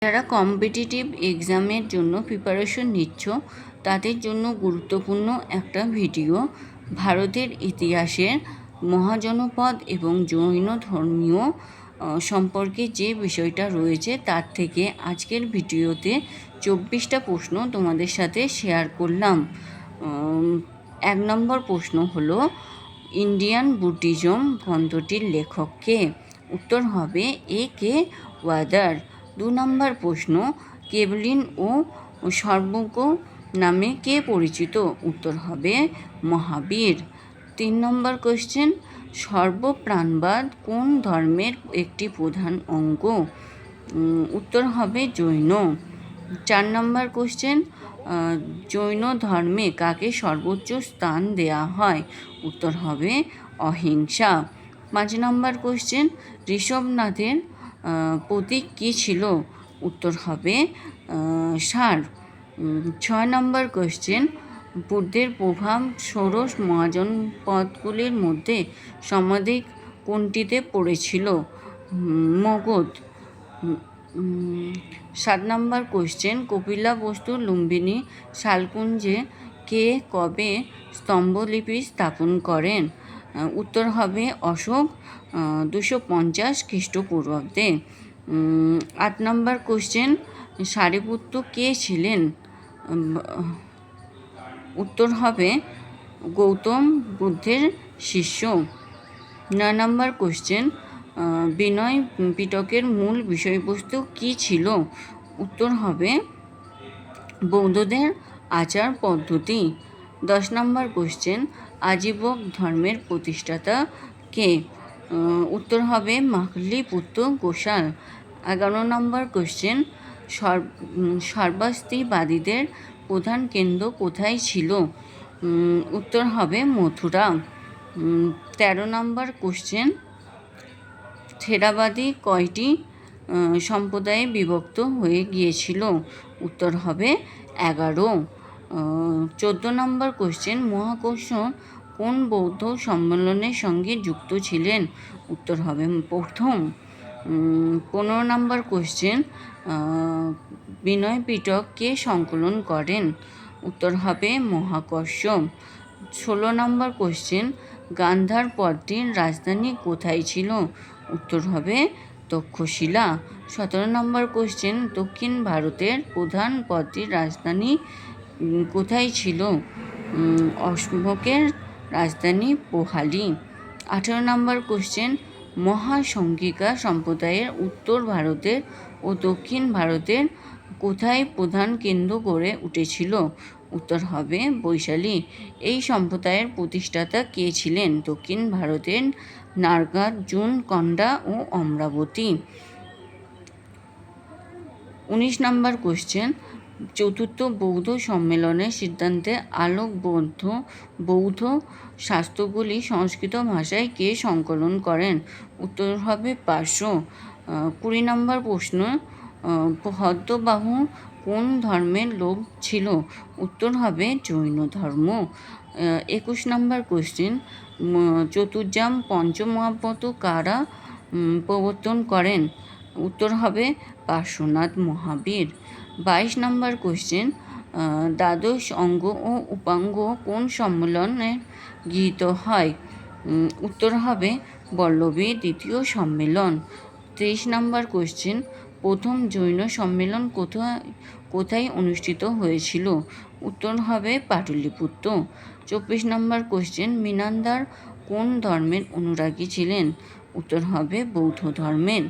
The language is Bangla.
যারা কম্পিটিটিভ এক্সামের জন্য প্রিপারেশন নিচ্ছ তাদের জন্য গুরুত্বপূর্ণ একটা ভিডিও। ভারতের ইতিহাসের মহাজনপদ এবং জৈন ধর্মীয় সম্পর্কে যে বিষয়টা রয়েছে তার থেকে আজকের ভিডিওতে 24টা প্রশ্ন তোমাদের সাথে শেয়ার করলাম। 1 নম্বর প্রশ্ন হলো, ইন্ডিয়ান বুদ্ধিজম গ্রন্থটির লেখক কে? উত্তর হবে এ কে ওয়াদার। 2 নম্বর প্রশ্ন, কেবলিন ও সর্বজ্ঞ নামে কে পরিচিত? উত্তর হবে মহাবীর। 3 নম্বর কোশ্চেন, সর্বপ্রাণবাদ কোন ধর্মের একটি প্রধান অঙ্গ? উত্তর হবে জৈন। 4 নম্বর কোশ্চেন, জৈন ধর্মে কাকে সর্বোচ্চ স্থান দেয়া হয়? উত্তর হবে অহিংসা। 5 নম্বর কোশ্চেন, ঋষভনাথের প্রতীক কী ছিল? উত্তর হবে ষাঁড়। 6 নম্বর কোশ্চেন, বুদ্ধের প্রভাব ষোড়শ মহাজনপদগুলির মধ্যে সর্বাধিক কোনটিতে পড়েছিল? মগধ। 7 নম্বর কোশ্চেন, কপিলাবস্তু লুম্বিনী শালকুঞ্জে কে কবে স্তম্ভলিপি স্থাপন করেন? উত্তর হবে অশোক 250 খ্রিস্টপূর্বাব্দে। 8 নম্বর কোশ্চেন, সারিপুত্র কে ছিলেন? উত্তর হবে গৌতম বুদ্ধের শিষ্য। 9 নম্বর কোশ্চেন, বিনয় পিটকের মূল বিষয়বস্তু কী ছিল? উত্তর হবে বৌদ্ধদের আচার পদ্ধতি। 10 নম্বর কোশ্চেন, আজীবক ধর্মের প্রতিষ্ঠাতা কে? উত্তর হবে মাল্লিপুত্র গোসাল। 11 নম্বর কোশ্চেন, সর্বাস্তিবাদীদের প্রধান কেন্দ্র কোথায় ছিল? উত্তর হবে মথুরা। 13 নম্বর কোশ্চেন, থেরাবাদী কয়টি সম্প্রদায়ে বিভক্ত হয়ে গিয়েছিল? উত্তর হবে 11। 14 নম্বর কোশ্চেন, মহাকর্ষ কোন বৌদ্ধ সম্মেলনের সঙ্গে যুক্ত ছিলেন? উত্তর হবে প্রথম। 15 নম্বর কোশ্চেন, বিনয় পিটক কে সংকলন করেন? উত্তর হবে মহাকর্ষ। 16 নম্বর কোশ্চেন, গান্ধার পদটির রাজধানী কোথায় ছিল? উত্তর হবে তক্ষশিলা। 17 নম্বর কোশ্চেন, দক্ষিণ ভারতের প্রধান পদটির রাজধানী কোথায় ছিল? অশোকের রাজধানী পোহালি। 18 নম্বর কোশ্চেন, মহাসংঘিকা সম্প্রদায়ের উত্তর ভারতের ও দক্ষিণ ভারতের কোথায় প্রধান কেন্দ্র গড়ে উঠেছিল? উত্তর হবে বৈশালী। এই সম্প্রদায়ের প্রতিষ্ঠাতা কে ছিলেন? দক্ষিণ ভারতের নাগার্জুন কন্ডা ও অমরাবতী। 19 নম্বর কোশ্চেন, চতুর্থ বৌদ্ধ সম্মেলনের সিদ্ধান্তে আলোকবদ্ধ বৌদ্ধ শাস্ত্রগুলি সংস্কৃত ভাষায় কে সংকলন করেন? উত্তর হবে পার্শ্ব। 20 নম্বর প্রশ্ন, ভদ্রবাহু কোন ধর্মের লোক ছিল? উত্তর হবে জৈন ধর্ম। 21 নম্বর কোশ্চেন, চতুর্যাম পঞ্চমহাব্রত কারা প্রবর্তন করেন? উত্তর হবে পার্শ্বনাথ মহাবীর। 22 নম্বর কোশ্চেন, দ্বাদশ অঙ্গ ও উপাঙ্গ কোন সম্মেলনে গৃহীত হয়? উত্তর হবে বল্লভী দ্বিতীয় সম্মেলন। 23 নম্বর কোশ্চেন, প্রথম জৈন সম্মেলন কোথায় অনুষ্ঠিত হয়েছিল? উত্তর হবে পাটলিপুত্র। 24 নম্বর কোশ্চেন, মিনান্দার কোন ধর্মের অনুরাগী ছিলেন? উত্তর হবে বৌদ্ধ ধর্মের।